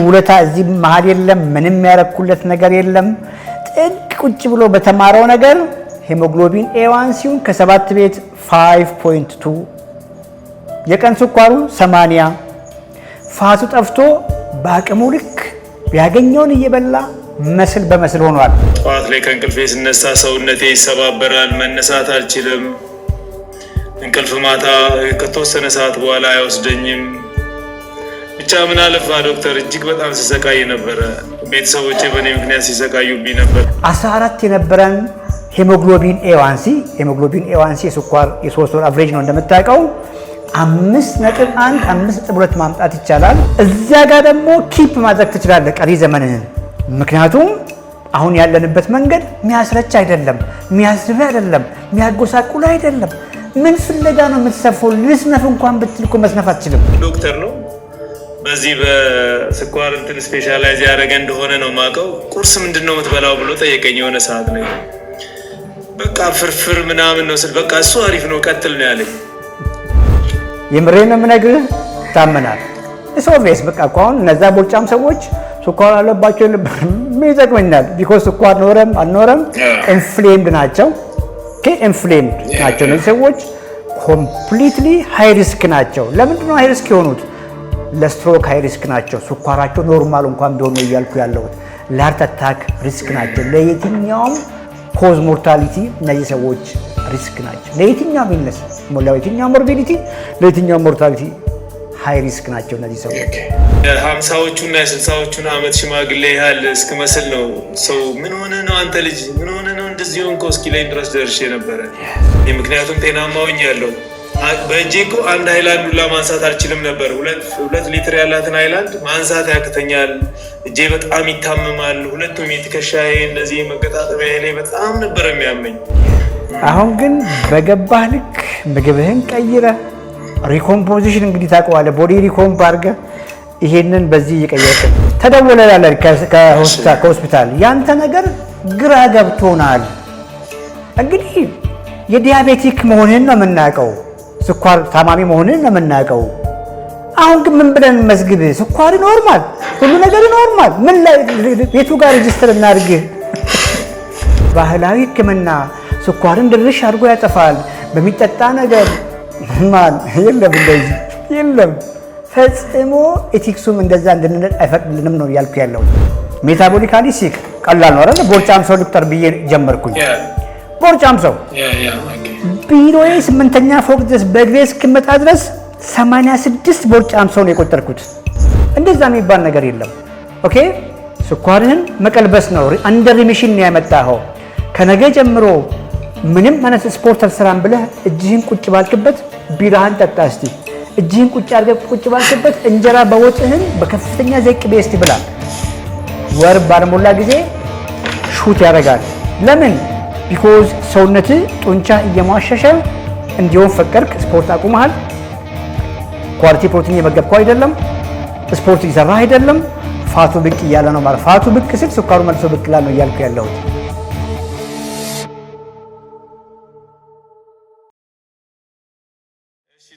ውለታ እዚህ መሃል የለም ምንም ያረኩለት ነገር የለም ጥቅ ቁጭ ብሎ በተማረው ነገር ሄሞግሎቢን A1Cውን ከ7 ቤት 5.2 የቀን ስኳሩ 80 ፋቱ ጠፍቶ ባቅሙ ልክ ያገኘውን እየበላ መስል በመስል ሆኗል ጧት ላይ ከእንቅልፌ ስነሳ ሰውነቴ ይሰባበራል መነሳት አልችልም እንቅልፍ ማታ ከተወሰነ ሰዓት በኋላ አይወስደኝም ብቻ ምን አለፋ ዶክተር እጅግ በጣም ሲሰቃይ ነበር ቤተሰቦቼ በኔ ምክንያት ሲሰቃዩብኝ ነበር 14 የነበረን ሄሞግሎቢን A1C የስኳር የ3 ወር አቨሬጅ ነው እንደምታውቀው 5.1 5.2 ማምጣት ይቻላል እዛ ጋር ደግሞ ኪፕ ማድረግ ትችላለህ ቀሪ ዘመንህን ምክንያቱም አሁን ያለንበት መንገድ የሚያስረጭ አይደለም የሚያስርብ አይደለም የሚያጎሳቁል አይደለም ምን ፍለጋ ነው የምትሰፈው ልስነፍ እንኳን ብትልኩ መስነፍ አትችልም ዶክተር ነው በዚህ በስኳር እንትን ስፔሻላይዝ ያደረገ እንደሆነ ነው ማቀው ቁርስ ምንድነው የምትበላው ብሎ ጠየቀኝ የሆነ ሰዓት ላይ በቃ ፍርፍር ምናምን ነው ስል በቃ እሱ አሪፍ ነው ቀጥል ነው ያለኝ የምሬን ነው የምነግርህ ታመናል ኦብቪየስ በቃ አሁን እነዛ ቦርጫም ሰዎች ስኳር አለባቸው ምን ይጠቅመኛል ቢኮዝ ስኳር ኖረም አልኖረም ኢንፍሌምድ ናቸው ኢንፍሌምድ ናቸው እነዚህ ሰዎች ኮምፕሊትሊ ሃይ ሪስክ ናቸው ለምንድን ነው ሃይ ሪስክ የሆኑት ለስትሮክ ሃይ ሪስክ ናቸው ስኳራቸው ኖርማል እንኳን ቢሆን ነው እያልኩ ያለሁት ለሃርት አታክ ሪስክ ናቸው ለየትኛውም ኮዝ ሞርታሊቲ እነዚህ ሰዎች ሪስክ ናቸው ለየትኛውም ኢልነስ ለየትኛውም ሞርቢዲቲ ለየትኛውም ሞርታሊቲ ሃይ ሪስክ ናቸው እነዚህ ሰዎች 50ዎቹና 60ዎቹን አመት ሽማግሌ ያህል እስከ መስል ነው ሰው ምን ሆነ ነው አንተ ልጅ ምን ሆነ ነው እንደዚህ ሆንኩ እስኪ ላይ ድረስ ደርሼ ነበር ምክንያቱም ጤናማ ሆኛለሁ በእጄ እኮ አንድ ሃይላንድ ሁላ ማንሳት አልችልም ነበር 2 ሊትር ያላትን ሃይላንድ ማንሳት ያቅተኛል እጄ በጣም ይታመማል ሁለቱም የትከሻዬ እንደዚህ መገጣጠሚያ ላይ በጣም ነበር የሚያመኝ አሁን ግን በገባህ ልክ ምግብህን ቀይረህ ሪኮምፖዚሽን እንግዲህ ታውቀዋለህ ቦዲ ሪኮምፕ አድርገህ ይሄንን በዚህ እየቀየርክ ተደወለላለ ከሆስፒታል ያንተ ነገር ግራ ገብቶናል እንግዲህ የዲያቤቲክ መሆንህን ነው የምናውቀው ስኳር ታማሚ መሆንህን ነው የምናውቀው አሁን ግን ምን ብለን መዝግብ ስኳር ኖርማል ሁሉ ነገር ኖርማል ምን ላይ ቤቱ ጋር ሬጂስተር እናድርግ ባህላዊ ህክምና ስኳርን ድርሽ አድርጎ ያጠፋል በሚጠጣ ነገር ማን የለም እንደዚህ የለም ፈጽሞ ኤቲክሱም እንደዛ እንድንነድ አይፈቅድልንም ነው ያልኩ ያለው ሜታቦሊካሊ ሲክ ቀላል ነው አይደል ቦርጫም ሰው ዶክተር ብዬ ጀመርኩኝ ቦርጫም ሰው ቢሮዬ 8ኛ ፎቅ ድረስ በእግሬ እስክመጣ ድረስ 86 ቦርጫም ሰው ነው የቆጠርኩት እንደዛ የሚባል ነገር የለም ኦኬ ስኳርህን መቀልበስ ነው አንደር ሪሚሽን ነው ያመጣኸው ከነገ ጀምሮ ምንም ማለት ስፖርት አልሰራም ብለህ እጅህን ቁጭ ባልክበት ቢራህን ጠጣ እስቲ እጅህን ቁጭ አድርገህ ቁጭ ባልክበት እንጀራ በወጥህን በከፍተኛ ዘይት ቤስት ብላ ወር ባልሞላ ጊዜ ሹት ያደርጋል ለምን ቢኮዝ ሰውነት ጡንቻ እየማሸሸ እንዲሆን ፈቀድክ ስፖርት አቁመሃል ኳሊቲ ፕሮቲን የመገብከው አይደለም ስፖርት እየሰራህ አይደለም ፋቱ ብቅ እያለ ነው ማለት ፋቱ ብቅ ሲል ስኳሩ መልሶ ብቅ ይላል ነው እያልኩ ያለሁት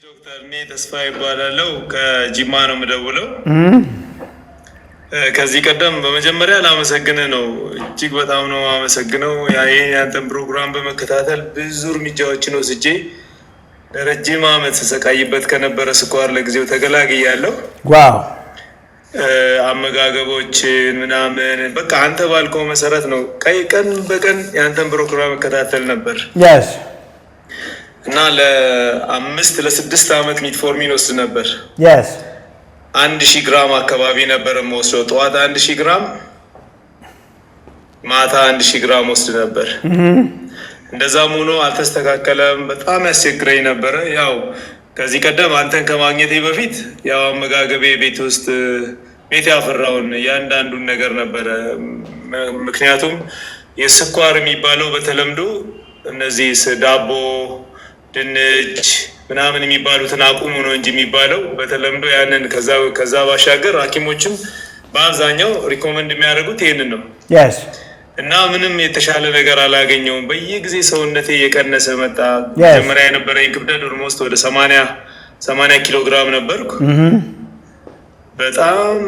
ዶክተር እኔ ተስፋ ይባላለው ከጂማ ነው የምደውለው ከዚህ ቀደም በመጀመሪያ ላመሰግንህ ነው እጅግ በጣም ነው አመሰግነው ያንተን ፕሮግራም በመከታተል ብዙ እርምጃዎችን ወስጄ ለረጅም ዓመት ተሰቃይበት ከነበረ ስኳር ለጊዜው ተገላግያለሁ ዋው አመጋገቦችን ምናምን በቃ አንተ ባልከው መሰረት ነው ቀን በቀን ያንተን ፕሮግራም መከታተል ነበር yes እና ለ5 ለ6 ዓመት ሚትፎርሚን ወስድ ነበር yes 1000 ግራም አካባቢ ነበር የምወስደው ጠዋት 1000 ግራም ማታ 1000 ግራም ወስድ ነበር እንደዛም ሆኖ አልተስተካከለም በጣም ያስቸግረኝ ነበር ያው ከዚህ ቀደም አንተን ከማግኘቴ በፊት ያው አመጋገቤ ቤት ውስጥ ቤት ያፈራውን ያንዳንዱን ነገር ነበር ምክንያቱም የስኳር የሚባለው በተለምዶ እነዚህ ዳቦ ድንች ምናምን የሚባሉትን አቁሙ ነው እንጂ የሚባለው በተለምዶ ያንን ከዛ ባሻገር ሐኪሞችም በአብዛኛው ሪኮመንድ የሚያደርጉት ይሄንን ነው yes እና ምንም የተሻለ ነገር አላገኘውም በየጊዜ ሰውነቴ የቀነሰ መጣ መጀመሪያ የነበረኝ ክብደት ኦልሞስት ወደ 80 ኪሎ ግራም ነበርኩ በጣም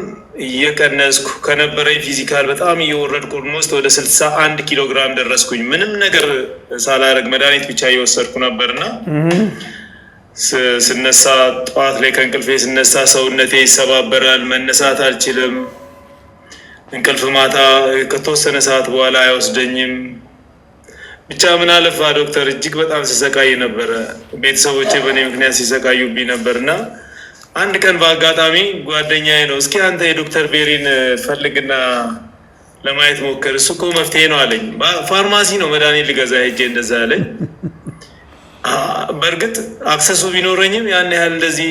እየቀነስኩ ከነበረኝ ፊዚካል በጣም እየወረድኩ ኦልሞስት ወደ 61 ኪሎ ግራም ደረስኩኝ። ምንም ነገር ሳላረግ መድኃኒት ብቻ እየወሰድኩ ነበርና ስነሳ ጠዋት ላይ ከእንቅልፌ ስነሳ ሰውነቴ ይሰባበራል፣ መነሳት አልችልም። እንቅልፍ ማታ ከተወሰነ ሰዓት በኋላ አይወስደኝም። ብቻ ምን አለፋ ዶክተር እጅግ በጣም ሲሰቃይ ነበረ። ቤተሰቦቼ በእኔ ምክንያት ሲሰቃዩብኝ ነበርና አንድ ቀን በአጋጣሚ ጓደኛዬ ነው እስኪ አንተ የዶክተር ቤሪን ፈልግና ለማየት ሞክር፣ እሱ እኮ መፍትሄ ነው አለኝ። ፋርማሲ ነው መድኃኒት ልገዛ ሄጄ እንደዛ አለኝ። በእርግጥ አክሰሱ ቢኖረኝም ያን ያህል እንደዚህ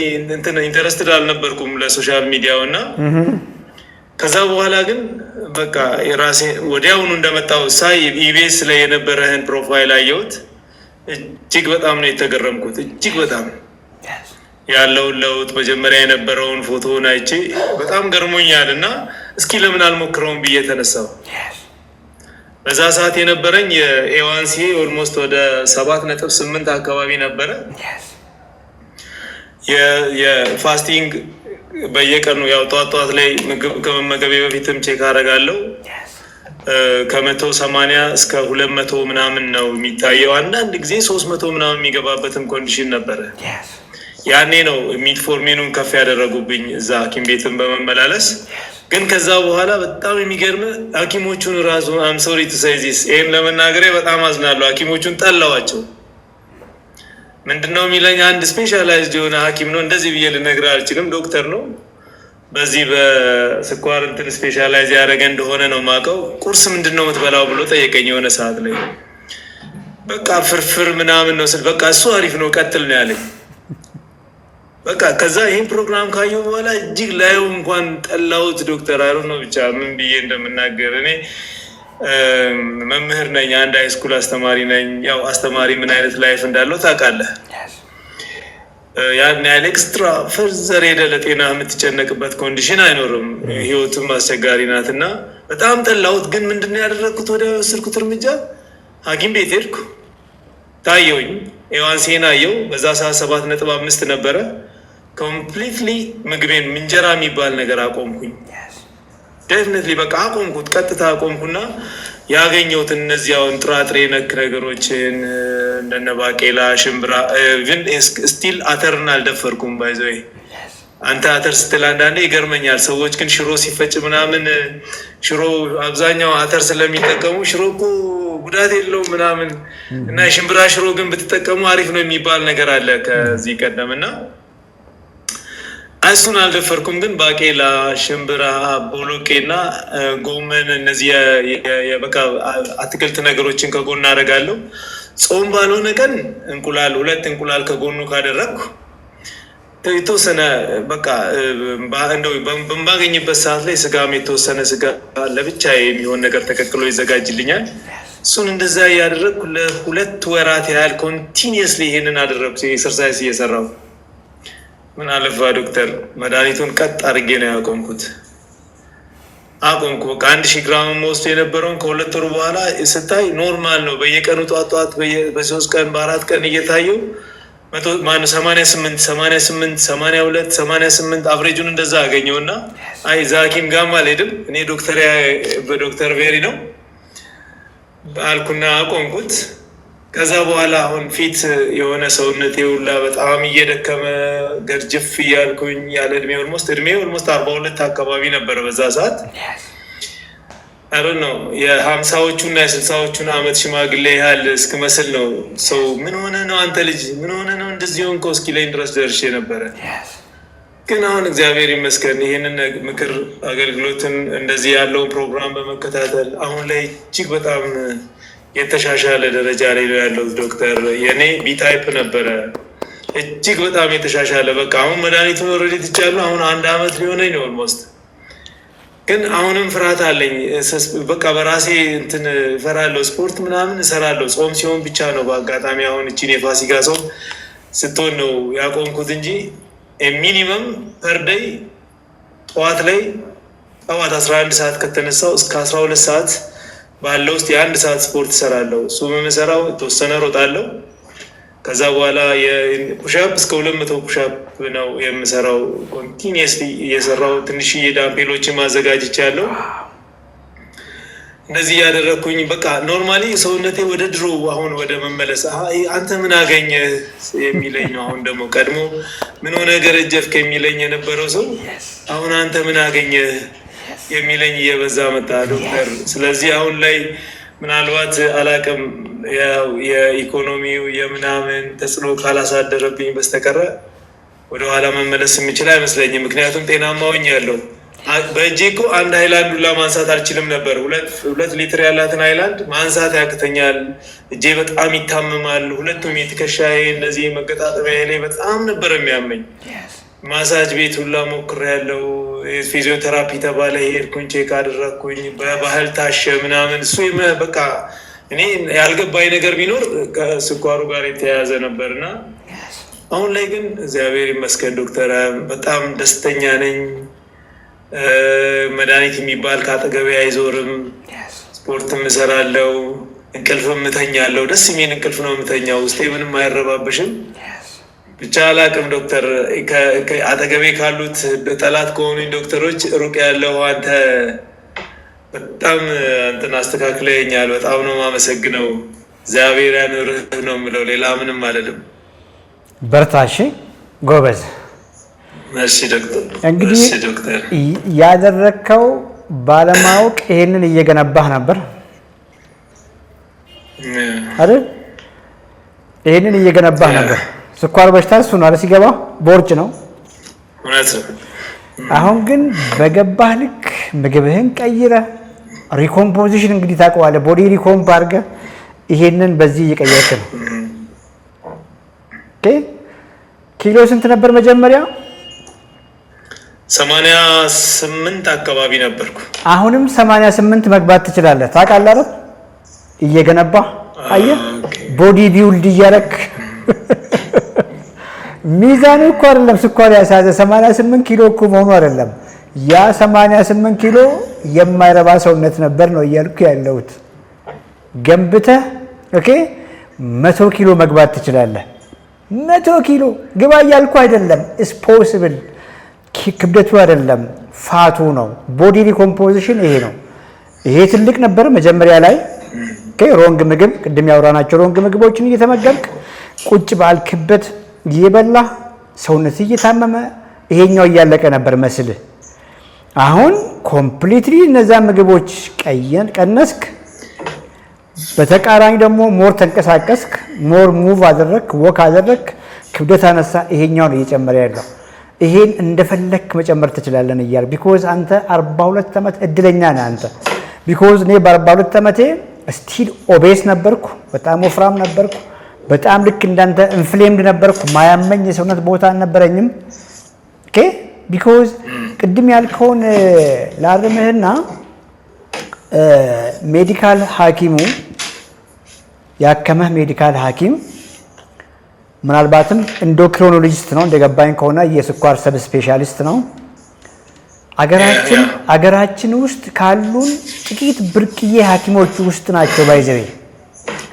ኢንተረስትድ አልነበርኩም ለሶሻል ሚዲያው እና ከዛ በኋላ ግን በቃ የራሴ ወዲያውኑ እንደመጣው ሳይ ኢቢኤስ ላይ የነበረህን ፕሮፋይል አየሁት። እጅግ በጣም ነው የተገረምኩት። እጅግ በጣም ያለውን ለውጥ መጀመሪያ የነበረውን ፎቶውን አይቼ በጣም ገርሞኛል እና እስኪ ለምን አልሞክረውም ብዬ ተነሳው። በዛ ሰዓት የነበረኝ የኤዋንሲ ኦልሞስት ወደ 7.8 አካባቢ ነበረ። የፋስቲንግ በየቀኑ ያው ጠዋት ላይ ምግብ ከመመገቤ በፊትም ቼክ አደርጋለሁ። ከ180 እስከ 200 ምናምን ነው የሚታየው። አንዳንድ ጊዜ 300 ምናምን የሚገባበትም ኮንዲሽን ነበረ። ያኔ ነው ሚትፎርሚኑን ከፍ ያደረጉብኝ እዛ ሐኪም ቤትን በመመላለስ። ግን ከዛ በኋላ በጣም የሚገርም ሐኪሞቹን ራሱ አምሶሪ ቱሳይዚስ ይህን ለመናገሬ በጣም አዝናለሁ። ሐኪሞቹን ጠላዋቸው። ምንድነው የሚለኝ አንድ ስፔሻላይዝድ የሆነ ሐኪም ነው፣ እንደዚህ ብዬ ልነግርህ አልችልም፣ ዶክተር ነው። በዚህ በስኳር እንትን ስፔሻላይዝ ያደረገ እንደሆነ ነው የማውቀው። ቁርስ ምንድን ነው የምትበላው ብሎ ጠየቀኝ የሆነ ሰዓት ላይ። በቃ ፍርፍር ምናምን ነው ስል በቃ እሱ አሪፍ ነው ቀጥል ነው ያለኝ። በቃ ከዛ ይህን ፕሮግራም ካየሁ በኋላ እጅግ ላየው እንኳን ጠላሁት። ዶክተር አይሮ ነው ብቻ ምን ብዬ እንደምናገር። እኔ መምህር ነኝ፣ አንድ ሃይስኩል አስተማሪ ነኝ። ያው አስተማሪ ምን አይነት ላይፍ እንዳለው ታውቃለህ። ያን ያህል ኤክስትራ ፈርዘር ሄደ ለጤና የምትጨነቅበት ኮንዲሽን አይኖርም። ህይወትም አስቸጋሪ ናት እና በጣም ጠላሁት። ግን ምንድን ነው ያደረግኩት? ወደ ወሰድኩት እርምጃ ሐኪም ቤት ሄድኩ፣ ታየውኝ፣ ኤዋንሲን አየው። በዛ ሰዓት 7.5 ነበረ። ኮምፕሊትሊ ምግቤን እንጀራ የሚባል ነገር አቆምኩኝ። ዴፍኒትሊ በቃ አቆምኩት፣ ቀጥታ አቆምኩና ያገኘሁትን እነዚያውን ጥራጥሬ ነክ ነገሮችን እንደነ ባቄላ፣ ሽምብራ ግን ስቲል አተርን አልደፈርኩም። ባይዘይ አንተ አተር ስትል አንዳንዴ ይገርመኛል። ሰዎች ግን ሽሮ ሲፈጭ ምናምን ሽሮ አብዛኛው አተር ስለሚጠቀሙ ሽሮ እኮ ጉዳት የለውም ምናምን እና የሽምብራ ሽሮ ግን ብትጠቀሙ አሪፍ ነው የሚባል ነገር አለ ከዚህ ቀደም እና እሱን አልደፈርኩም። ግን ባቄላ፣ ሽምብራ፣ ቦሎቄና ጎመን እነዚህ በቃ አትክልት ነገሮችን ከጎን አደርጋለሁ። ጾም ባልሆነ ቀን እንቁላል፣ 2 እንቁላል ከጎኑ ካደረግኩ የተወሰነ በቃ እንደው በማገኝበት ሰዓት ላይ ስጋም የተወሰነ ስጋ ለብቻ የሚሆን ነገር ተቀቅሎ ይዘጋጅልኛል። እሱን እንደዛ እያደረግኩ ለ2 ወራት ያህል ኮንቲኒየስሊ ይሄንን አደረግኩ፣ ኤክሰርሳይዝ እየሰራሁ። ምን አለፋ ዶክተር መድኃኒቱን ቀጥ አድርጌ ነው ያቆምኩት። አቆምኩ። በቃ 1000 ግራም ወስዶ የነበረውን ከ2 ወሩ በኋላ ስታይ ኖርማል ነው። በየቀኑ ጧት በ3 ቀን በ4 ቀን እየታየው 88 82 88 አቨሬጁን እንደዛ አገኘውና አይ ዛኪም ጋም አልሄድም እኔ በዶክተር ቤሪ ነው አልኩና አቆምኩት። ከዛ በኋላ አሁን ፊት የሆነ ሰውነቴ ሁላ በጣም እየደከመ ገርጅፍ እያልኩኝ ያለ እድሜ ኦልሞስት 42 አካባቢ ነበረ በዛ ሰዓት። አረ ነው የ50ዎቹና የ60ዎቹን አመት ሽማግሌ ያህል እስክመስል ነው ሰው ምን ሆነ ነው አንተ ልጅ ምን ሆነ ነው እንደዚህ ሆንከው እስኪለኝ ድረስ ደርሼ ነበረ። ግን አሁን እግዚአብሔር ይመስገን ይህንን ምክር አገልግሎትን እንደዚህ ያለውን ፕሮግራም በመከታተል አሁን ላይ እጅግ በጣም የተሻሻለ ደረጃ ላይ ነው ያለው። ዶክተር የኔ ቢታይፕ ነበረ እጅግ በጣም የተሻሻለ በቃ አሁን መድኃኒቱን ኦልሬዲ ትቻለሁ። አሁን 1 አመት ሊሆነኝ ነው ኦልሞስት። ግን አሁንም ፍርሃት አለኝ። በቃ በራሴ እንትን እፈራለሁ። ስፖርት ምናምን እሰራለሁ። ጾም ሲሆን ብቻ ነው በአጋጣሚ አሁን እቺን የፋሲካ ጾም ስትሆን ነው ያቆምኩት እንጂ ሚኒመም ፐርደይ ጠዋት 11 ሰዓት ከተነሳው እስከ 12 ሰዓት ባለው ውስጥ የ1 ሰዓት ስፖርት እሰራለሁ። እሱ የምሰራው የተወሰነ ሮጣለሁ፣ ከዛ በኋላ የፑሻፕ እስከ 200 ፑሻፕ ነው የምሰራው። ኮንቲኒየስሊ እየሰራው ትንሽዬ ዳምፔሎችን ማዘጋጅቻለሁ። እንደዚህ ያደረኩኝ በቃ ኖርማሊ ሰውነቴ ወደ ድሮ አሁን ወደ መመለስ አንተ ምን አገኘ የሚለኝ ነው። አሁን ደግሞ ቀድሞ ምን ሆነ ገረጀፍክ የሚለኝ የነበረው ሰው አሁን አንተ ምን አገኘ የሚለኝ እየበዛ መጣ ዶክተር። ስለዚህ አሁን ላይ ምናልባት አላቅም የኢኮኖሚው የምናምን ተጽዕኖ ካላሳደረብኝ በስተቀረ ወደኋላ መመለስ የምችል አይመስለኝም። ምክንያቱም ጤናማ ሆኛለሁ። በእጄ እኮ አንድ ሃይላንድ ሁላ ማንሳት አልችልም ነበር። 2 ሊትር ያላትን ሃይላንድ ማንሳት ያቅተኛል። እጄ በጣም ይታመማል። ሁለቱም የትከሻዬ እንደዚህ መገጣጠሚያ ላይ በጣም ነበር የሚያመኝ። ማሳጅ ቤት ሁላ ሞክሬያለሁ። ፊዚዮቴራፒ ተባለ፣ ሄድኩኝ፣ ቼክ አደረግኩኝ፣ በባህል ታሸ ምናምን። እሱ በቃ እኔ ያልገባኝ ነገር ቢኖር ከስኳሩ ጋር የተያያዘ ነበርና አሁን ላይ ግን እግዚአብሔር ይመስገን ዶክተር በጣም ደስተኛ ነኝ። መድኃኒት የሚባል ከአጠገቤ አይዞርም። ስፖርትም እሰራለሁ፣ እንቅልፍም እተኛለሁ። ደስ የሚል እንቅልፍ ነው የምተኛው። ውስጤ ምንም አይረባብሽም። ብቻ አላቅም ዶክተር፣ አጠገቤ ካሉት ጠላት ከሆኑኝ ዶክተሮች ሩቅ ያለው አንተ በጣም እንትን አስተካክለኛል። በጣም ነው የማመሰግነው። እግዚአብሔር ያኑርህ ነው የምለው። ሌላ ምንም አልልም። በርታሽ ጎበዝ። እሺ ዶክተር። እንግዲህ ያደረግከው ባለማወቅ ይሄንን እየገነባህ ነበር አይደል? ይሄንን እየገነባህ ነበር። ስኳር በሽታ እሱ ነው አይደል? ሲገባ ቦርጭ ነው። አሁን ግን በገባህ ልክ ምግብህን ቀይረህ ሪኮምፖዚሽን እንግዲህ ታውቀዋለህ፣ ቦዲ ሪኮምፕ አድርገህ ይሄንን በዚህ እየቀየርክ ነው። ኦኬ ኪሎ ስንት ነበር መጀመሪያ? 88 አካባቢ ነበርኩ። አሁንም 88 መግባት ትችላለህ። ታውቃለህ አይደል? እየገነባህ አየህ፣ ቦዲ ቢውልድ እያደረክ ሚዛኑ እኮ አይደለም ስኳር ያሳዘ 88 ኪሎ እኮ መሆኑ አይደለም። ያ 88 ኪሎ የማይረባ ሰውነት ነበር ነው እያልኩ ያለሁት። ገንብተህ ኦኬ 100 ኪሎ መግባት ትችላለህ። 100 ኪሎ ግባ እያልኩ አይደለም። ኢስ ፖሲብል። ክብደቱ አይደለም ፋቱ ነው። ቦዲ ሪኮምፖዚሽን ይሄ ነው። ይሄ ትልቅ ነበር መጀመሪያ ላይ ኦኬ። ሮንግ ምግብ ቅድም ያወራናቸው ሮንግ ምግቦችን እየተመገብክ ቁጭ ባልክበት እየበላ ሰውነት እየታመመ ይሄኛው እያለቀ ነበር መስልህ። አሁን ኮምፕሊትሊ እነዛ ምግቦች ቀነስክ፣ በተቃራኒ ደግሞ ሞር ተንቀሳቀስክ፣ ሞር ሙቭ አደረክ፣ ወክ አደረክ፣ ክብደት አነሳ። ይሄኛው ነው እየጨመረ ያለው። ይሄን እንደፈለክ መጨመር ትችላለህ እያል ቢኮዝ አንተ 42 ዓመት እድለኛ ነህ አንተ። ቢኮዝ እኔ በ42 ዓመቴ ስቲል ኦቤስ ነበርኩ፣ በጣም ወፍራም ነበርኩ፣ በጣም ልክ እንዳንተ ኢንፍሌምድ ነበርኩ። ማያመኝ የሰውነት ቦታ አልነበረኝም። ኦኬ ቢኮዝ ቅድም ያልከውን ላርምህና ሜዲካል ሐኪሙ ያከመህ ሜዲካል ሐኪም ምናልባትም ኢንዶክሪኖሎጂስት ነው እንደገባኝ ከሆነ የስኳር ሰብ ስፔሻሊስት ነው። አገራችን ውስጥ ካሉን ጥቂት ብርቅዬ ሐኪሞች ውስጥ ናቸው። ባይዘዌ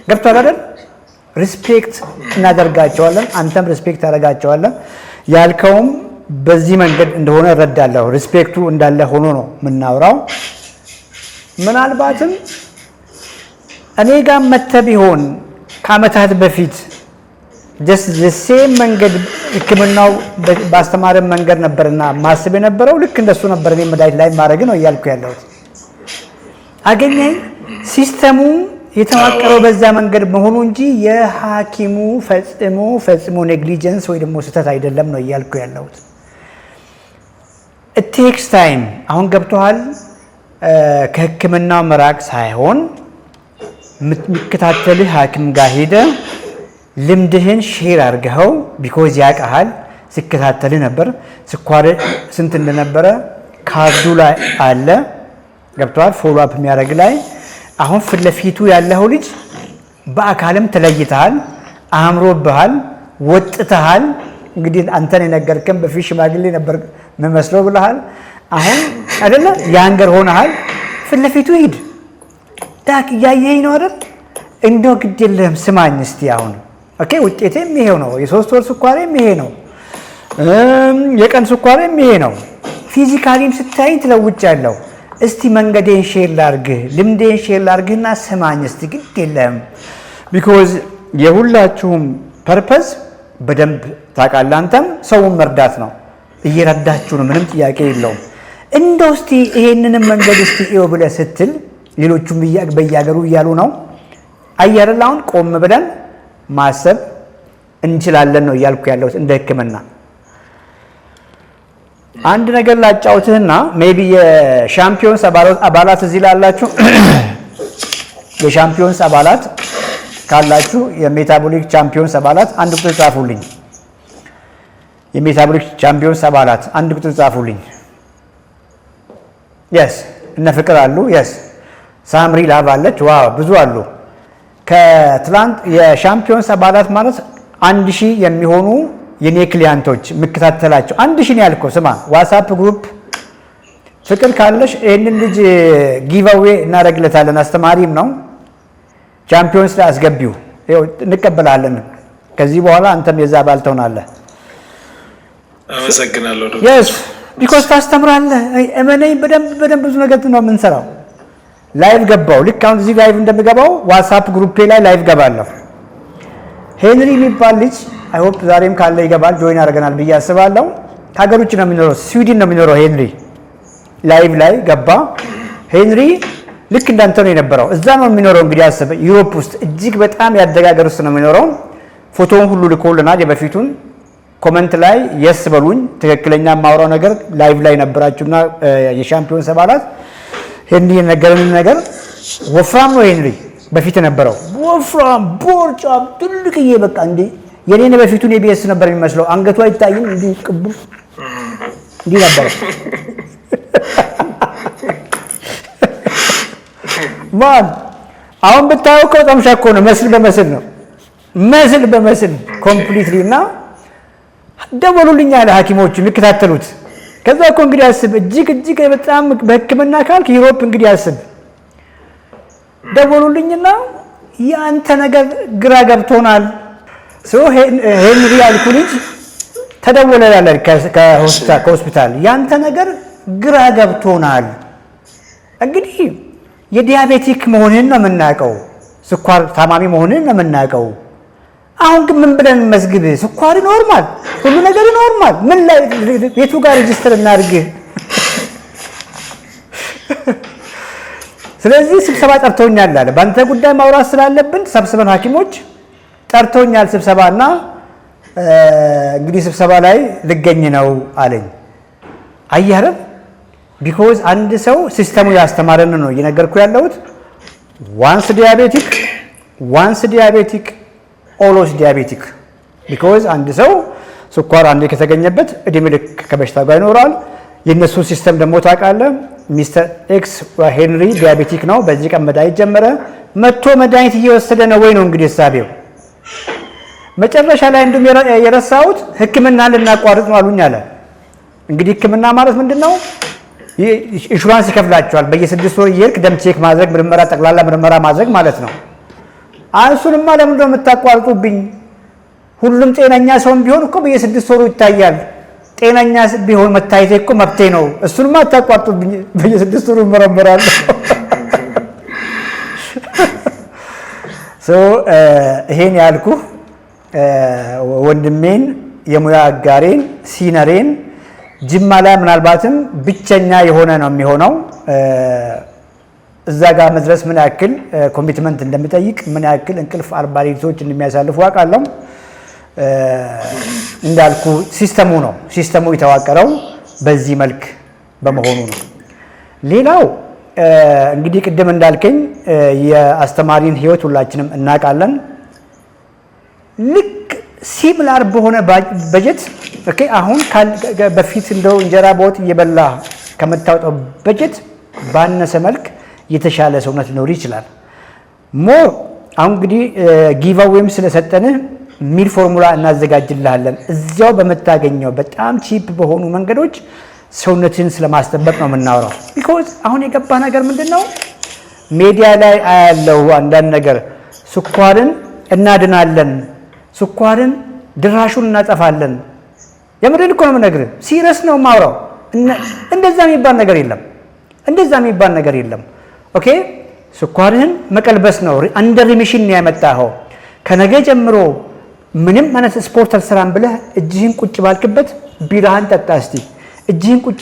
ገብቷል አይደል? ሪስፔክት እናደርጋቸዋለን። አንተም ሪስፔክት ታደርጋቸዋለን። ያልከውም በዚህ መንገድ እንደሆነ እረዳለሁ። ሪስፔክቱ እንዳለ ሆኖ ነው የምናወራው። ምናልባትም እኔ ጋር መተህ ቢሆን ከዓመታት በፊት ሴም መንገድ ሕክምናው ባስተማረን መንገድ ነበርና ማስብ የነበረው ልክ እንደሱ ነበር። እኔ መድኃኒት ላይ ማድረግ ነው እያልኩ ያለሁት። አገኘኝ ሲስተሙ የተዋቀረው በዛ መንገድ መሆኑ እንጂ የሐኪሙ ፈጽሞ ኔግሊጀንስ ወይ ደግሞ ስህተት አይደለም ነው እያልኩ ያለሁት። ቴክስ ታይም አሁን ገብቶሃል። ከሕክምናው መራቅ ሳይሆን የሚከታተልህ ሐኪም ጋር ሄደህ ልምድህን ሼር አድርገኸው ቢኮዝ ያውቅሃል፣ ሲከታተልህ ነበር። ስኳር ስንት እንደነበረ ካርዱ ላይ አለ። ገብቶሃል። ፎሎ አፕ የሚያደርግ ላይ አሁን ፊት ለፊቱ ያለው ልጅ በአካልም ተለይተሃል፣ አምሮብሃል፣ ወጥተሃል። እንግዲህ አንተን የነገርከን በፊት ሽማግሌ ነበር የምመስለው ብለሃል። አሁን አይደለ ያንገር ሆነሃል። ፊት ለፊቱ ሂድ። ዳክ እያየኸኝ ነው አይደል? እንደው ግድ የለህም ስማኝ እስቲ። አሁን ኦኬ ውጤቴም ይሄው ነው። የ3 ወር ስኳሬም ይሄ ነው። የቀን ስኳሬም ይሄ ነው። ፊዚካሊም ስታይ ትለውጫለሁ። እስቲ መንገዴን ሼር ላርግህ፣ ልምዴን ሼር ላርግህና ስማኝ እስቲ ግድ የለም ቢኮዝ የሁላችሁም ፐርፐዝ በደንብ ታውቃለህ። አንተም ሰውን መርዳት ነው፣ እየረዳችሁ ነው፣ ምንም ጥያቄ የለውም። እንደው እስቲ ይሄንንም መንገድ እስቲ እዩ ብለህ ስትል ሌሎቹም በየሀገሩ እያሉ ነው። አየርላ አሁን ቆም ብለን ማሰብ እንችላለን ነው እያልኩ ያለሁት እንደ ሕክምና አንድ ነገር ላጫውትህና ሜቢ የሻምፒዮንስ አባላት እዚህ ላላችሁ የሻምፒዮንስ አባላት ካላችሁ የሜታቦሊክ ቻምፒዮንስ አባላት አንድ ቁጥር ጻፉልኝ። የሜታቦሊክ ቻምፒዮንስ አባላት አንድ ቁጥር ጻፉልኝ። የስ እነ ፍቅር አሉ። የስ ሳምሪ ላቭ አለች። ዋው ብዙ አሉ። ከትላንት የሻምፒዮንስ አባላት ማለት 1000 የሚሆኑ የኔ ክሊያንቶች የምከታተላቸው 1000 ነው ያልከው። ስማ ዋትስአፕ ግሩፕ ፍቅር ካለሽ ይህንን ልጅ ጊቭአዌ እናደርግለታለን። አስተማሪም ነው። ቻምፒዮንስ ላይ አስገቢው፣ እንቀበላለን። ከዚህ በኋላ አንተም የዛ አባል ትሆናለህ። አመሰግናለሁ። የስ ቢኮዝ ታስተምራለህ። እመነኝ በደንብ ብዙ ነገር ነው የምንሰራው። ላይቭ ገባው። ልክ አሁን እዚህ ላይቭ እንደምገባው ዋትስአፕ ግሩፔ ላይ ላይቭ ገባለሁ። ሄንሪ የሚባል ልጅ አይ ሆፕ ዛሬም ካለ ይገባል፣ ጆይን አድርገናል ብዬ አስባለሁ። ከሀገር ውጭ ነው የሚኖረው፣ ስዊድን ነው የሚኖረው። ሄንሪ ላይቭ ላይ ገባ። ሄንሪ ልክ እንዳንተ ነው የነበረው፣ እዛ ነው የሚኖረው። እንግዲህ አስበ ዩሮፕ ውስጥ እጅግ በጣም ያደጋገር ውስጥ ነው የሚኖረው። ፎቶውን ሁሉ ልኮልናል፣ የበፊቱን ኮመንት ላይ የስ በሉኝ። ትክክለኛ የማወራው ነገር ላይቭ ላይ ነበራችሁና የሻምፒዮንስ አባላት ሄንሪ የነገረንን ነገር ወፍራም ነው ሄንሪ በፊት የነበረው ወፍራም ቦርጫም ትልቅዬ በቃ እንዴ የኔን በፊቱን የቢኤስ ነበር የሚመስለው። አንገቱ አይታይም እንዲህ ቅቡ እንዲህ ነበር። ማን አሁን ብታየው እኮ በጣም ሻኮ ነው። መስል በመስል ኮምፕሊትሊ እና ደወሉልኝ አለ ሐኪሞቹ የሚከታተሉት። ከዛ እኮ እንግዲህ አስብ እጅግ በጣም በሕክምና ካልክ ዩሮፕ እንግዲህ አስብ ደወሉልኝና ያንተ ነገር ግራ ገብቶናል። ሄንሪ ያልኩ ልጅ ተደወለ ያለ ከሆስፒታል ያንተ ነገር ግራ ገብቶናል። እንግዲህ የዲያቤቲክ መሆንህን ነው የምናውቀው፣ ስኳር ታማሚ መሆንህን ነው የምናውቀው። አሁን ግን ምን ብለን መዝግብ? ስኳር ኖርማል፣ ሁሉ ነገር ኖርማል። ምን ላይ ቤቱ ጋር ሬጅስተር እናድርግህ? ስለዚህ ስብሰባ ጠርተውኛል አለ። በአንተ ጉዳይ ማውራት ስላለብን ሰብስበን ሐኪሞች ጠርተውኛል ስብሰባና እንግዲህ ስብሰባ ላይ ልገኝ ነው አለኝ። አያረም ቢኮዝ አንድ ሰው ሲስተሙ ያስተማረን ነው እየነገርኩ ያለሁት። ዋንስ ዲያቤቲክ ኦልዌይስ ዲያቤቲክ። ቢኮዝ አንድ ሰው ስኳር አንዴ ከተገኘበት እድሜ ልክ ከበሽታ ጋር ይኖራል። የነሱ ሲስተም ደግሞ ታውቃለህ። ሚስተር ኤክስ ሄንሪ ዲያቤቲክ ነው። በዚህ ቀን መድኃኒት ጀመረ። መጥቶ መድኃኒት እየወሰደ ነው ወይ ነው እንግዲህ እሳቤው። መጨረሻ ላይ እንደም የረሳሁት ሕክምና ልናቋርጥ ነው አሉኝ አለ። እንግዲህ ሕክምና ማለት ምንድነው? ኢንሹራንስ ይከፍላቸዋል። በየ6 ወር እየሄድክ ደም ቼክ ማድረግ፣ ምርመራ፣ ጠቅላላ ምርመራ ማድረግ ማለት ነው። እሱንማ ለምንድን ነው የምታቋርጡብኝ? ሁሉም ጤነኛ ሰውም ቢሆን እኮ በየ6 ወሩ ይታያል። ጤነኛ ቢሆን መታየት እኮ መብቴ ነው። እሱንማ አታቋርጡብኝ፣ በየ6 ወሩ እመረመራለሁ። ይሄን ያልኩህ ወንድሜን፣ የሙያ አጋሬን፣ ሲነሬን ጅማ ላይ ምናልባትም ብቸኛ የሆነ ነው የሚሆነው። እዛ ጋር መድረስ ምን ያክል ኮሚትመንት እንደሚጠይቅ፣ ምን ያክል እንቅልፍ አልባ ሌሊቶች እንደሚያሳልፉ አውቃለሁ። እንዳልኩ ሲስተሙ የተዋቀረው በዚህ መልክ በመሆኑ ነው። ሌላው እንግዲህ ቅድም እንዳልከኝ የአስተማሪን ህይወት ሁላችንም እናውቃለን። ልክ ሲሚላር በሆነ በጀት ኦኬ፣ አሁን በፊት እንደው እንጀራ በወጥ እየበላ ከምታወጣው በጀት ባነሰ መልክ የተሻለ ሰውነት ሊኖር ይችላል። ሞር አሁን እንግዲህ ጊቫዌም ስለሰጠንህ ሚል ፎርሙላ እናዘጋጅልሃለን። እዚያው በምታገኘው በጣም ቺፕ በሆኑ መንገዶች ሰውነትን ስለማስጠበቅ ነው የምናወራው። ቢኮዝ አሁን የገባ ነገር ምንድነው? ሚዲያ ላይ አያለው አንዳንድ ነገር ስኳርን እናድናለን ስኳርን ድራሹን እናጠፋለን። የምድር እኮ ነው የምነግርህ። ሲሪየስ ነው የማወራው። እንደዛ የሚባል ነገር የለም። ኦኬ ስኳርህን መቀልበስ ነው። አንደር ሪሚሽን ነው ያመጣኸው። ከነገ ጀምሮ ምንም አይነት ስፖርት አልሰራም ብለህ እጅህን ቁጭ ባልክበት ቢራህን ጠጣ እስቲ። እጅህን ቁጭ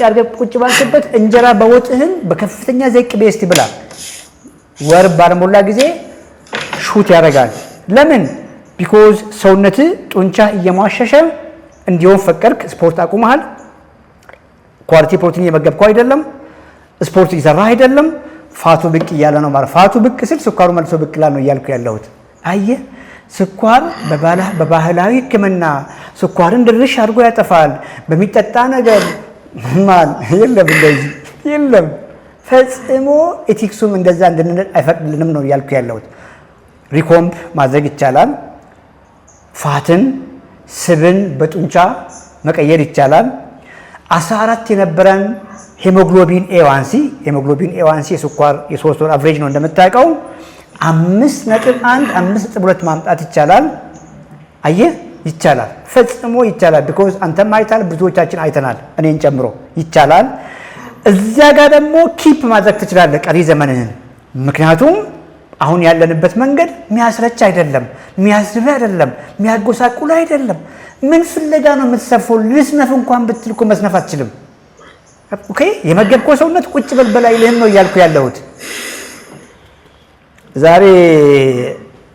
ባልክበት እንጀራ በወጥህን በከፍተኛ ዘይት ቅቤ እስቲ ብላ። ወር ባልሞላ ጊዜ ሹት ያደርጋል። ለምን? ቢኮዝ ሰውነት ጡንቻ እየሟሸሸ እንዲሆን ፈቀድክ። ስፖርት አቁመሃል። ኳሊቲ ፕሮቲን እየመገብከው አይደለም። ስፖርት እየሰራ አይደለም። ፋቱ ብቅ እያለ ነው ማለት። ፋቱ ብቅ ስል ስኳሩ መልሶ ብቅ ይላል ነው እያልኩ ያለሁት። አየህ ስኳር በባህላዊ ሕክምና ስኳርን ድርሽ አድርጎ ያጠፋል። በሚጠጣ ነገር ማን የለም፣ እንደዚህ የለም ፈጽሞ። ኤቲክሱም እንደዛ እንድንል አይፈቅድልንም ነው እያልኩ ያለሁት። ሪኮምብ ማድረግ ይቻላል። ፋትን ስብን በጡንቻ መቀየር ይቻላል። 14 የነበረን ሄሞግሎቢን ኤዋንሲ የስኳር የ3 ወር አቨሬጅ ነው እንደምታውቀው 5.1 5.2 ማምጣት ይቻላል። አየህ ይቻላል፣ ፈጽሞ ይቻላል። ቢኮዝ አንተም አይታል፣ ብዙዎቻችን አይተናል፣ እኔን ጨምሮ ይቻላል። እዚያ ጋር ደግሞ ኪፕ ማድረግ ትችላለህ ቀሪ ዘመንህን። ምክንያቱም አሁን ያለንበት መንገድ የሚያስረጭ አይደለም፣ የሚያስርብ አይደለም፣ የሚያጎሳቁል አይደለም። ምን ፍለጋ ነው የምትሰፈው? ልስነፍ እንኳን ብትል እኮ መስነፍ አትችልም። ኦኬ የመገብከው ሰውነት ቁጭ በል በላይ ልህን ነው እያልኩ ያለሁት። ዛሬ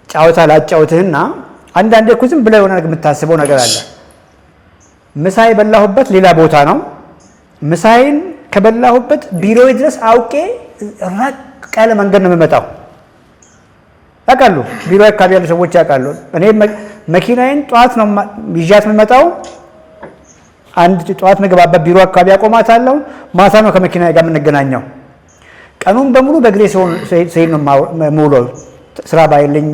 ጫወታ ላጫውትህና አንዳንዴ እኮ ዝም ብለህ የሆነ የምታስበው ነገር አለ። ምሳ የበላሁበት ሌላ ቦታ ነው። ምሳዬን ከበላሁበት ቢሮዬ ድረስ አውቄ ራቅ ያለ መንገድ ነው የምመጣው። ያውቃሉ፣ ቢሮ አካባቢ ያሉ ሰዎች ያውቃሉ። እኔ መኪናዬን ጠዋት ነው ይዣት የምመጣው። አንድ ጠዋት መገባበት ቢሮ አካባቢ አቆማታለሁ። ማታ ነው ከመኪናዬ ጋር የምንገናኘው። ቀኑን በሙሉ በእግሬ ስሄድ ነው የምውለው። ስራ ባይልኝ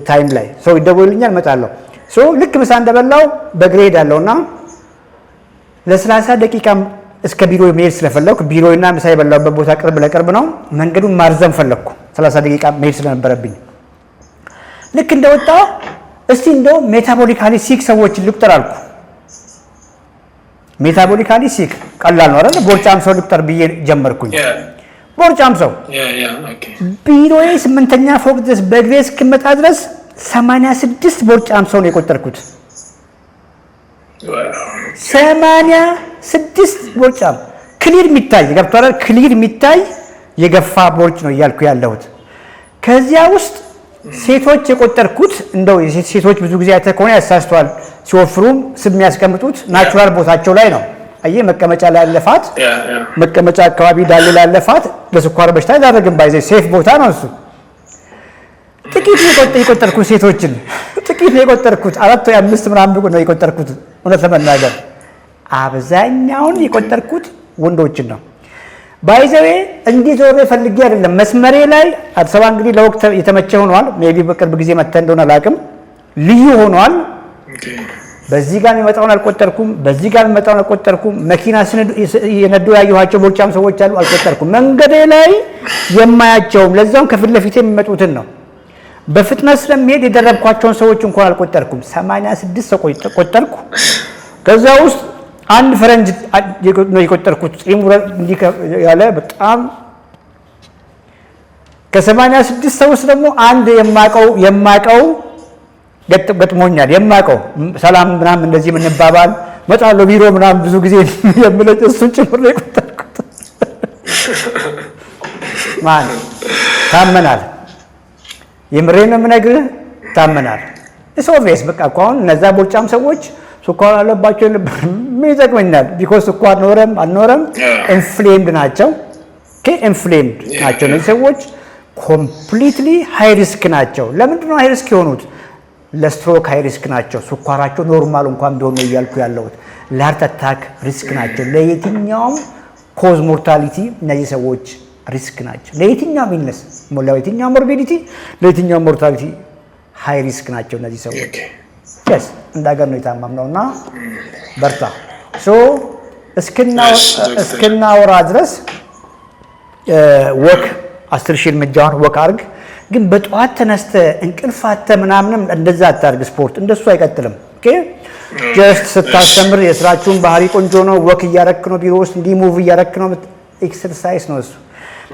ታይም ላይ ሰው ይደውልልኛል፣ እመጣለሁ። ልክ ምሳ እንደበላው በእግሬ ሄዳለሁ እና ለ30 ደቂቃ እስከ ቢሮ መሄድ ስለፈለኩ ቢሮና ምሳ የበላሁበት ቦታ ቅርብ ለቅርብ ነው። መንገዱን ማርዘም ፈለኩ 30 ደቂቃ መሄድ ስለነበረብኝ። ልክ እንደወጣ እስቲ እንደው ሜታቦሊካሊ ሲክ ሰዎችን ልቁጠር አልኩ። ሜታቦሊካሊ ሲክ ቀላል ነው አይደል? ቦርጫም ሰው ልቁጠር ብዬ ጀመርኩኝ። ቦርጫም ሰው ቢሮዬ 8ኛ ፎቅ ድረስ በእግሬ እስክመጣ ድረስ 86 ቦርጫም ሰው ነው የቆጠርኩት። 86 ቦርጫም ክሊር የሚታይ ገብቷል። ክሊር የሚታይ የገፋ ቦርጭ ነው እያልኩ ያለሁት። ከዚያ ውስጥ ሴቶች የቆጠርኩት እንደው ሴቶች ብዙ ጊዜ አይተህ ከሆነ ያሳስተዋል። ሲወፍሩም ስብ የሚያስቀምጡት ናቹራል ቦታቸው ላይ ነው። አየህ መቀመጫ ላይ ያለፋት መቀመጫ አካባቢ ዳሌ ላይ ያለፋት ለስኳር በሽታ አይዳረግም። ባይዘ ሴፍ ቦታ ነው እሱ። ጥቂት የቆጠርኩት ሴቶችን ጥቂት ነው የቆጠርኩት። 4 ወይ 5 ምናምን ነው የቆጠርኩት። እውነት ለመናገር አብዛኛውን የቆጠርኩት ወንዶችን ነው። ባይዘዌ እንዲህ ዞሬ ፈልጌ አይደለም። መስመሬ ላይ አዲስ አበባ እንግዲህ ለወቅት የተመቸ ሆኗል። ሜቢ በቅርብ ጊዜ መጥተህ እንደሆነ አላውቅም። ልዩ ሆኗል። በዚህ ጋር የሚመጣውን አልቆጠርኩም፣ በዚህ ጋር የሚመጣውን አልቆጠርኩም። መኪና የነዱ ያየኋቸው ቦርጫም ሰዎች አሉ፣ አልቆጠርኩም። መንገዴ ላይ የማያቸውም ለዛውም ከፊት ለፊት የሚመጡትን ነው። በፍጥነት ስለሚሄድ የደረብኳቸውን ሰዎች እንኳን አልቆጠርኩም። 86 ሰው ቆጠርኩ። ከዛ ውስጥ አንድ ፈረንጅ ነው የቆጠርኩት። ጺሙ እንዲህ ያለ በጣም ከ86 ሰው ውስጥ ደግሞ አንድ የማቀው ገጥሞኛል። የማቀው ሰላም ምናምን እንደዚህ የምንባባል መጣለው ቢሮ ምናምን ብዙ ጊዜ የምለጭ እሱን ጭምር ነው የቆጠርኩት። ማን ታመናል? የምሬን ነው የምነግርህ፣ ታመናል። ኦብቪየስ በቃ እኮ አሁን እነዛ ቦርጫም ሰዎች ስኳር አለባቸው ምን ይጠቅመኛል? ቢኮዝ ስኳር ኖረም አልኖረም ኢንፍሌምድ ናቸው። ኢንፍሌምድ ናቸው እነዚህ ሰዎች። ኮምፕሊትሊ ሃይ ሪስክ ናቸው። ለምንድን ነው ሃይ ሪስክ የሆኑት? ለስትሮክ ሃይ ሪስክ ናቸው። ስኳራቸው ኖርማል እንኳን ቢሆን ነው እያልኩ ያለሁት። ለሃርት አታክ ሪስክ ናቸው። ለየትኛውም ኮዝ ሞርታሊቲ እነዚህ ሰዎች ሪስክ ናቸው። ለየትኛውም ኢልነስ፣ ለየትኛውም ሞርቢዲቲ፣ ለየትኛውም ሞርታሊቲ ሃይ ሪስክ ናቸው እነዚህ ሰዎች። yes እንዳገር ነው የታመምነውና በርታ። እስክናወራ ድረስ ወክ 10,000 እርምጃውን ወክ አድርግ። ግን በጠዋት ተነስተ እንቅልፋተ ምናምንም እንደዛ አታርግ። ስፖርት እንደሱ አይቀጥልም። ኦኬ ጀስት ስታስተምር የስራችሁን ባህሪ ቆንጆ ነው፣ ወክ እያረክ ነው፣ ቢሮ ውስጥ እንዲህ ሙቭ እያረክ ነው፣ ኤክሰርሳይዝ ነው እሱ።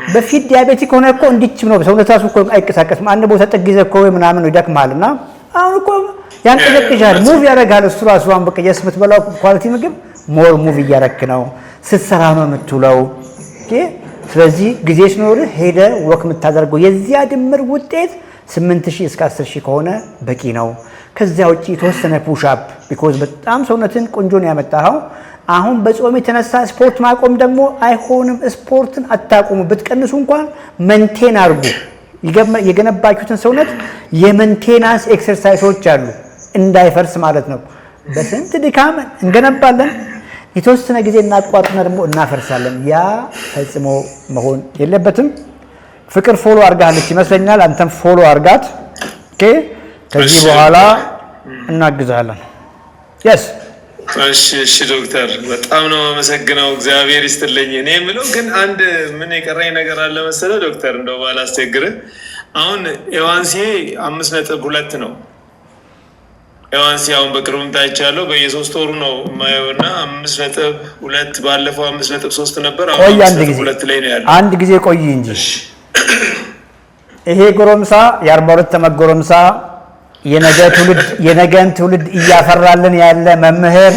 በፊት ዲያቤቲክ ሆነ እኮ እንዲችም ነው ሰውነት ራሱ እኮ አይንቀሳቀስም። አንድ ቦታ ጥግ ይዘህ እኮ ምናምን ነው ይደክማልና አሁን እኮ ያንቀዘቅዣል፣ ሙቭ ያደርጋል እሱ ራሱ። አሁን በቃ የምትበላው ኳሊቲ ምግብ ሞር ሙቭ እያረክ ነው፣ ስትሰራ ነው የምትውለው። ኦኬ ስለዚህ ጊዜ ሲኖርህ ሄደህ ወክ የምታደርገው የዚያ ድምር ውጤት 8,000 እስከ 10,000 ከሆነ በቂ ነው። ከዚያ ውጪ የተወሰነ ፑሽ አፕ ቢኮዝ በጣም ሰውነትን ቆንጆ ነው ያመጣኸው። አሁን በጾም የተነሳ ስፖርት ማቆም ደግሞ አይሆንም። ስፖርትን አታቆሙ። ብትቀንሱ እንኳን መንቴን አድርጉ። የገነባችሁትን ሰውነት የመንቴናንስ ኤክሰርሳይሶች አሉ እንዳይፈርስ ማለት ነው። በስንት ድካም እንገነባለን፣ የተወሰነ ጊዜ እናቋርጥና ደግሞ እናፈርሳለን። ያ ፈጽሞ መሆን የለበትም። ፍቅር ፎሎ አርጋለች ይመስለኛል። አንተም ፎሎ አርጋት። ኦኬ ከዚህ በኋላ እናግዛለን። የስ እሺ ዶክተር በጣም ነው አመሰግነው። እግዚአብሔር ይስጥልኝ። እኔ የምለው ግን አንድ ምን የቀረኝ ነገር አለ መሰለህ ዶክተር፣ እንደው ባላስቸግርህ። አሁን ኤዋንሲ 5.2 ነው። ኤዋንሲ አሁን በቅርቡም ታይቻለሁ። በየ3 ወሩ ነው የማየውና 5.2 ባለፈው 5.3 ነበር። አሁን 5.2 ላይ ነው ያለው። አንድ ጊዜ ቆይ እንጂ ይሄ ጎረምሳ የ42 ዓመት ጎረምሳ የነገን ትውልድ እያፈራልን ያለ መምህር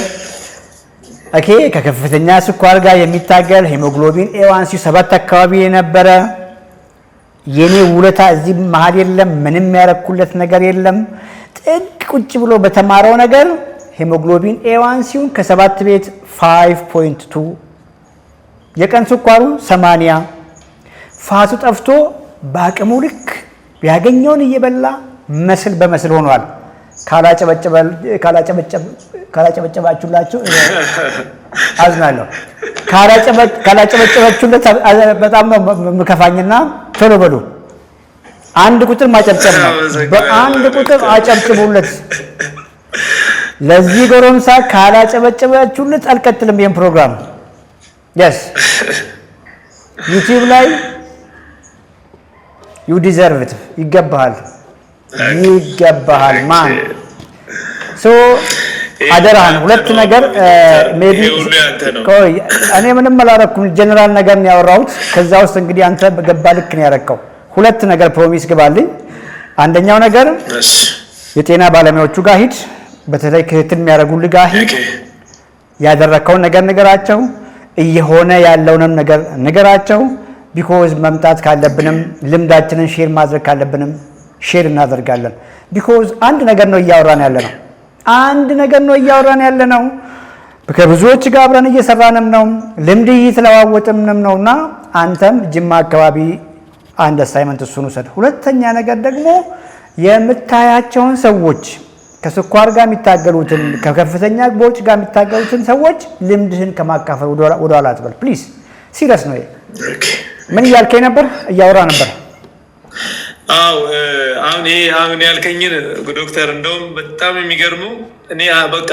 ኦኬ ከከፍተኛ ስኳር ጋር የሚታገል ሄሞግሎቢን ኤዋንሲ 7 አካባቢ የነበረ የኔ ውለታ እዚህ መሀል የለም። ምንም ያረኩለት ነገር የለም። ጥግ ቁጭ ብሎ በተማረው ነገር ሄሞግሎቢን ኤዋንሲውን ከ7 ቤት 5.2 የቀን ስኳሩ 80 ፋቱ ጠፍቶ በአቅሙ ልክ ያገኘውን እየበላ መስል በመስል ሆኗል። ካላጨበጨባችሁላችሁ አዝናለሁ። ካላጨበጨባችሁለት በጣም ነው የምከፋኝና ቶሎ በሉ። አንድ ቁጥር ማጨብጨብ ነው። በአንድ ቁጥር አጨብጭቡለት። ለዚህ ጎረምሳ ካላጨበጨባችሁለት አልቀጥልም ይሄን ፕሮግራም። የስ ዩቲዩብ ላይ ዩ ዲዘርቭ ኢት ይገባሃል። ማን ሶ አደራህን ሁለት ነገር ሜቢ ቆይ እኔ ምንም አላረኩም። ጀነራል ነገር ነው ያወራሁት። ከዛ ውስጥ እንግዲህ አንተ በገባ ልክ ነው ያረከው። ሁለት ነገር ፕሮሚስ ግባልኝ። አንደኛው ነገር የጤና ባለሙያዎቹ ጋር ሂድ፣ በተለይ ክትትል የሚያደርጉልህ ጋር ሂድ። ያደረከውን ነገር ንገራቸው፣ እየሆነ ያለውንም ነገር ንገራቸው። ቢኮዝ መምጣት ካለብንም ልምዳችንን ሼር ማድረግ ካለብንም ሼር እናደርጋለን። ቢኮዝ አንድ ነገር ነው እያወራን ያለ ነው። ከብዙዎች ጋር አብረን እየሰራንም ነው፣ ልምድ እየተለዋወጥንም ነውና አንተም ጅማ አካባቢ አንድ አሳይመንት እሱን ውሰድ። ሁለተኛ ነገር ደግሞ የምታያቸውን ሰዎች ከስኳር ጋር የሚታገሉትን ከከፍተኛ ቦርጭ ጋር የሚታገሉትን ሰዎች ልምድህን ከማካፈል ወደ ኋላ አትበል ፕሊዝ። ሲሪየስ ነው። ምን እያልከኝ ነበር? እያወራ ነበር። አሁን ያልከኝን ዶክተር፣ እንደውም በጣም የሚገርመው እኔ በቃ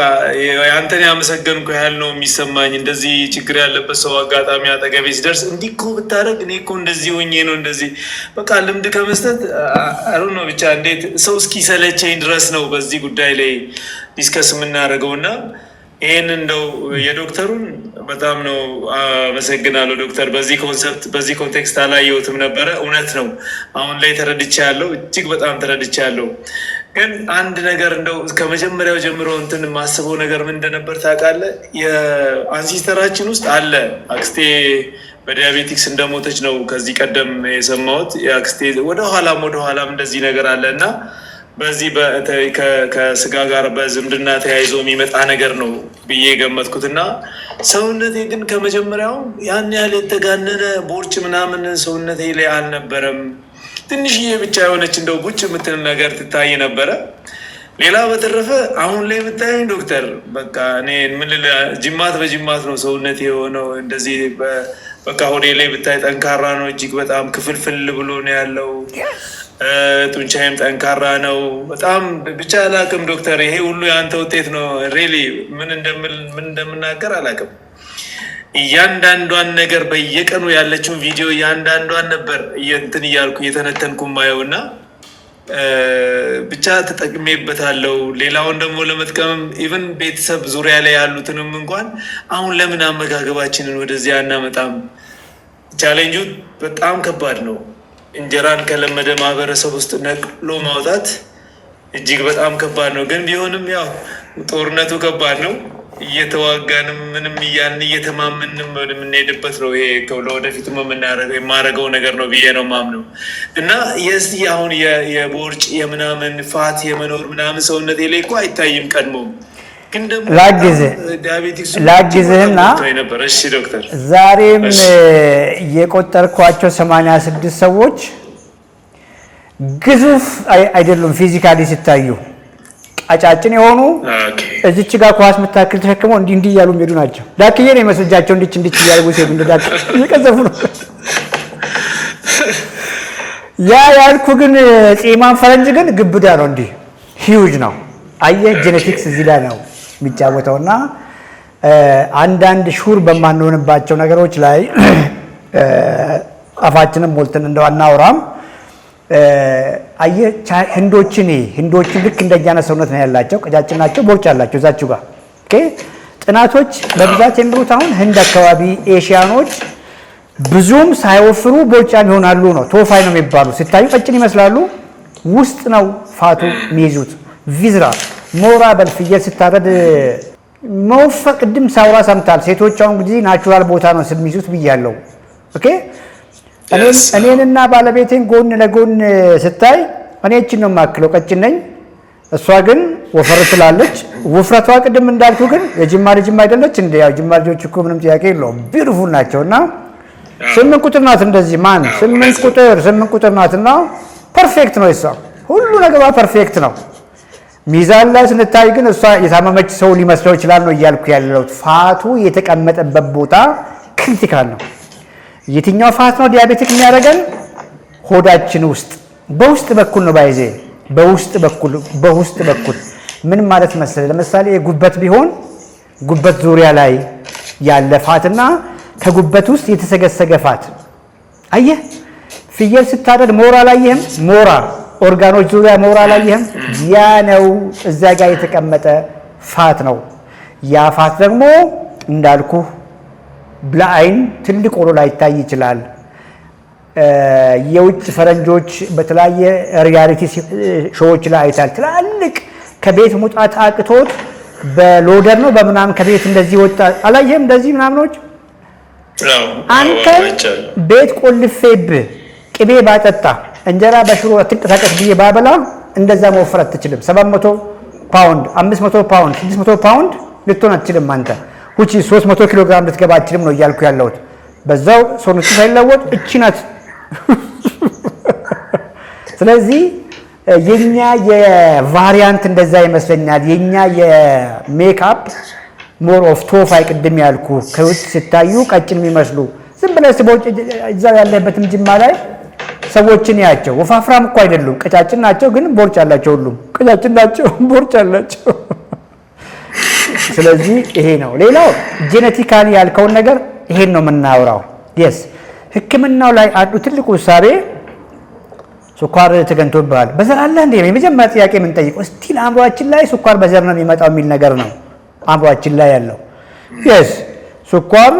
አንተን ያመሰገንኩ ያህል ነው የሚሰማኝ። እንደዚህ ችግር ያለበት ሰው አጋጣሚ አጠገቤ ሲደርስ እንዲህ እኮ ብታደርግ እኔ እኮ እንደዚህ ሆኜ ነው እንደዚህ በቃ ልምድ ከመስጠት አሩ ነው ብቻ እንዴት ሰው እስኪሰለቸኝ ድረስ ነው በዚህ ጉዳይ ላይ ዲስከስ የምናደርገው እና ይህን እንደው የዶክተሩን በጣም ነው አመሰግናለሁ ዶክተር። በዚህ ኮንሰፕት በዚህ ኮንቴክስት አላየሁትም ነበረ። እውነት ነው አሁን ላይ ተረድቻለሁ፣ እጅግ በጣም ተረድቻለሁ። ግን አንድ ነገር እንደው ከመጀመሪያው ጀምሮ እንትን የማስበው ነገር ምን እንደነበር ታውቃለህ? የአንሲስተራችን ውስጥ አለ አክስቴ በዲያቤቲክስ እንደሞተች ነው ከዚህ ቀደም የሰማሁት። የአክስቴ ወደኋላም እንደዚህ ነገር አለ እና በዚህ ከስጋ ጋር በዝምድና ተያይዞ የሚመጣ ነገር ነው ብዬ የገመትኩትና ሰውነቴ ግን ከመጀመሪያው ያን ያህል የተጋነነ ቦርጭ ምናምን ሰውነቴ ላይ አልነበረም። ትንሽዬ ብቻ የሆነች እንደው ቡጭ የምትል ነገር ትታይ ነበረ። ሌላ በተረፈ አሁን ላይ የምታየኝ ዶክተር በቃ እኔ ምን ጅማት በጅማት ነው ሰውነቴ የሆነው። እንደዚህ በቃ ሆዴ ላይ ብታይ ጠንካራ ነው፣ እጅግ በጣም ክፍልፍል ብሎ ነው ያለው። ጡንቻዬም ጠንካራ ነው በጣም ብቻ አላቅም ዶክተር፣ ይሄ ሁሉ የአንተ ውጤት ነው። ሪሊ ምን እንደምናገር አላቅም። እያንዳንዷን ነገር በየቀኑ ያለችውን ቪዲዮ እያንዳንዷን ነበር እንትን እያልኩ እየተነተንኩ ማየውና ብቻ ተጠቅሜበታለሁ። ሌላውን ደግሞ ለመጥቀምም ኢቨን ቤተሰብ ዙሪያ ላይ ያሉትንም እንኳን አሁን ለምን አመጋገባችንን ወደዚያ አናመጣም? ቻሌንጁ በጣም ከባድ ነው። እንጀራን ከለመደ ማህበረሰብ ውስጥ ነቅሎ ማውጣት እጅግ በጣም ከባድ ነው። ግን ቢሆንም ያው ጦርነቱ ከባድ ነው። እየተዋጋንም ምንም እያን እየተማመንም የምንሄድበት ነው። ይሄ ለወደፊት የማደርገው ነገር ነው ብዬ ነው ማምነው እና የዚህ አሁን የቦርጭ የምናምን ፋት የመኖር ምናምን ሰውነት ላይ እኮ አይታይም ቀድሞ ግን ደግሞ ላግዝህና ነበር። እሺ ዶክተር፣ ዛሬም የቆጠርኳቸው 86 ሰዎች ግዙፍ አይደሉም ፊዚካሊ ሲታዩ አጫጭን የሆኑ እዚች ጋር ኳስ የምታክል ተሸክመው እንዲህ እያሉ የሚሄዱ ናቸው። ዳክዬ ነው የመስጃቸው እንዲች እያሉ ሲሄዱ እንደ ዳክ እየቀዘፉ ነው። ያ ያልኩ ግን ጺማን ፈረንጅ ግን ግብዳ ነው፣ እንዲህ ሂውጅ ነው። አየህ ጄኔቲክስ እዚህ ላይ ነው የሚጫወተውና አንዳንድ ሹር በማንሆንባቸው ነገሮች ላይ አፋችንን ሞልተን እንደው አናወራም። ህንዶችን ልክ እንደኛ ሰውነት ነው ያላቸው፣ ቀጫጭን ናቸው፣ ቦርጭ አላቸው እዛችሁ ጋር። ኦኬ ጥናቶች በብዛት የሚሉት አሁን ህንድ አካባቢ ኤሽያኖች ብዙም ሳይወፍሩ ቦርጫም ይሆናሉ ነው። ቶፋይ ነው የሚባሉ ሲታዩ ቀጭን ይመስላሉ፣ ውስጥ ነው ፋቱ የሚይዙት። ቪዝራ ሞራ በልፍየል ስታረድ መወፈር ቅድም ሳውራ ሰምታል። ሴቶች አሁን ጊዜ ናቹራል ቦታ ነው የሚይዙት ብያለሁ። ኦኬ እኔንና ባለቤቴን ጎን ለጎን ስታይ እኔ እችን ነው የማክለው፣ ቀጭን ነኝ። እሷ ግን ወፈር ትላለች። ውፍረቷ ቅድም እንዳልኩ ግን የጅማ ልጅም አይደለች እንደ ያው ጅማ ልጆች እኮ ምንም ጥያቄ የለውም ቢዩቲፉል ናቸውና 8 ቁጥር ናት። እንደዚህ ማን 8 ቁጥር ናትና ፐርፌክት ነው። እሷ ሁሉ ነገሯ ፐርፌክት ነው። ሚዛን ላይ ስንታይ ግን እሷ የታመመች ሰው ሊመስለው ይችላል ነው እያልኩ ያለው። ፋቱ የተቀመጠበት ቦታ ክሪቲካል ነው። የትኛው ፋት ነው ዲያቤቲክ የሚያደርገን? ሆዳችን ውስጥ በውስጥ በኩል ነው ባይዜ በውስጥ በኩል ምን ማለት መሰለህ? ለምሳሌ ጉበት ቢሆን ጉበት ዙሪያ ላይ ያለ ፋትና ከጉበት ውስጥ የተሰገሰገ ፋት አየህ። ፍየል ስታረድ ሞራ አላየህም? ሞራ ኦርጋኖች ዙሪያ ሞራ አላየህም? ያ ነው እዛ ጋር የተቀመጠ ፋት ነው። ያ ፋት ደግሞ እንዳልኩ ለአይን ትልቅ ሆኖ ላይታይ ይችላል። የውጭ ፈረንጆች በተለያየ ሪያሊቲ ሾዎች ላይ አይታል። ትላልቅ ከቤት መውጣት አቅቶት በሎደር ነው በምናምን ከቤት እንደዚህ ወጣ አላየህም? እንደዚህ ምናምኖች አንተ ቤት ቆልፌብህ ቅቤ ባጠጣ እንጀራ በሽሮ አትንቀሳቀስ ብዬ ባበላ እንደዛ መወፈር አትችልም። 700 ፓውንድ 500 ፓውንድ 600 ፓውንድ ልትሆን አትችልም አንተ ውጪ 300 ኪሎ ግራም ልትገባ አትችልም ነው እያልኩ ያለሁት። በዛው ሰውነቱ ሳይለወጥ እቺ ናት። ስለዚህ የኛ የቫሪያንት እንደዛ ይመስለኛል። የኛ የሜክአፕ ሞር ኦፍ ቶፋይ ቅድም ያልኩ ከውጭ ሲታዩ ቀጭን የሚመስሉ ዝም ብለህ ስቦጭ እዛው ያለበትም ጅማ ላይ ሰዎችን ያቸው ወፋፍራም እኮ አይደሉም፣ ቀጫጭን ናቸው፣ ግን ቦርጭ አላቸው። ሁሉም ቀጫጭን ናቸው፣ ቦርጭ አላቸው። ስለዚህ ይሄ ነው። ሌላው ጄኔቲካሊ ያልከውን ነገር ይሄን ነው የምናወራው። የስ ሕክምናው ላይ አንዱ ትልቁ ውሳቤ ስኳር ተገኝቶብሃል በዘር አለ እንዴ? የመጀመሪያ ጥያቄ የምንጠይቀው ስቲል አእምሯችን ላይ ስኳር በዘር ነው የሚመጣው የሚል ነገር ነው አእምሯችን ላይ ያለው። የስ ስኳር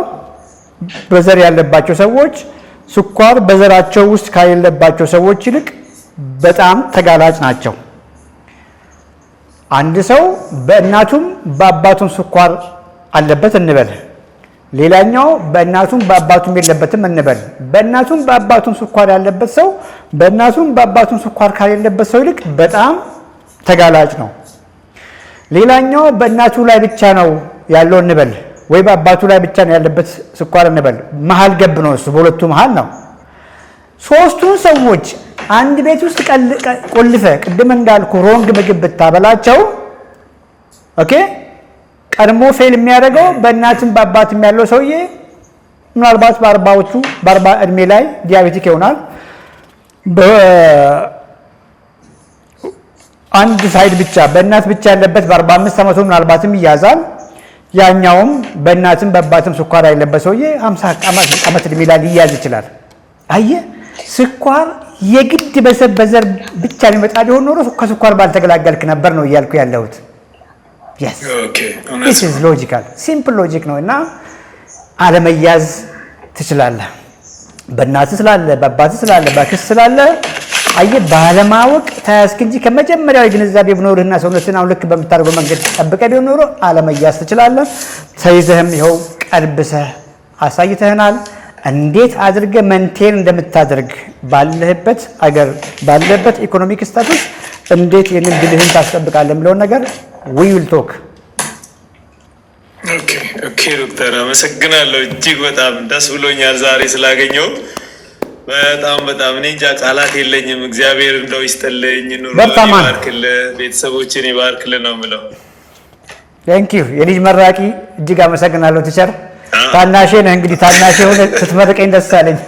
በዘር ያለባቸው ሰዎች ስኳር በዘራቸው ውስጥ ካሌለባቸው ሰዎች ይልቅ በጣም ተጋላጭ ናቸው። አንድ ሰው በእናቱም በአባቱም ስኳር አለበት እንበል፣ ሌላኛው በእናቱም በአባቱም የለበትም እንበል። በእናቱም በአባቱም ስኳር ያለበት ሰው በእናቱም በአባቱም ስኳር ካሌለበት ሰው ይልቅ በጣም ተጋላጭ ነው። ሌላኛው በእናቱ ላይ ብቻ ነው ያለው እንበል፣ ወይ በአባቱ ላይ ብቻ ነው ያለበት ስኳር እንበል። መሀል ገብ ነው እሱ፣ በሁለቱ መሀል ነው። ሶስቱን ሰዎች አንድ ቤት ውስጥ ቆልፈ ቅድም እንዳልኩ ሮንግ ምግብ ብታበላቸው ኦኬ፣ ቀድሞ ፌል የሚያደርገው በእናትም በአባትም ያለው ሰውዬ ምናልባት በ40 እድሜ ላይ ዲያቤቲክ ይሆናል። በአንድ ሳይድ ብቻ በእናት ብቻ ያለበት በ45 ዓመቱ ምናልባትም ይያዛል። ያኛውም በእናትም በአባትም ስኳር ያለበት ሰውዬ 50 ዓመት ዕድሜ ላይ ሊያዝ ይችላል። አየህ ስኳር የግድ በዘር ብቻ የሚመጣ ቢሆን ኖሮ ከስኳር ባልተገላገልክ ነበር ነው እያልኩ ያለሁት። yes this is logical simple logic ነው እና አለመያዝ ትችላለህ። በእናትህ ስላለ በአባትህ ስላለ በአክስት ስላለ አየህ ባለማወቅ ተያዝክ እንጂ ከመጀመሪያው ግንዛቤ ቢኖርህና ሰውነትህን አሁን ልክ በምታደርገው መንገድ ጠብቀህ ቢሆን ኖሮ አለመያዝ ትችላለህ። ተይዘህም ይኸው ቀልብሰህ አሳይተህናል። እንዴት አድርገህ መንቴን እንደምታደርግ ባለህበት አገር ባለህበት ኢኮኖሚክ ስታቱስ እንዴት ይህንን ድልህን ታስጠብቃለህ የሚለውን ነገር we will talk። ኦኬ ዶክተር አመሰግናለሁ። እጅግ በጣም ደስ ብሎኛል ዛሬ ስላገኘው። በጣም እኔ እንጃ ቃላት የለኝም። እግዚአብሔር እንደው ይስጥልኝ፣ ኑሮ ይባርክልህ፣ ቤተሰቦችን ይባርክልህ ነው የምለው። ቴንክ ዩ የልጅ መራቂ እጅግ አመሰግናለሁ ቲቸር። ታናሼ ነህ እንግዲህ ታናሼ ሆነ ስትመርቀኝ ደስ አለኝ።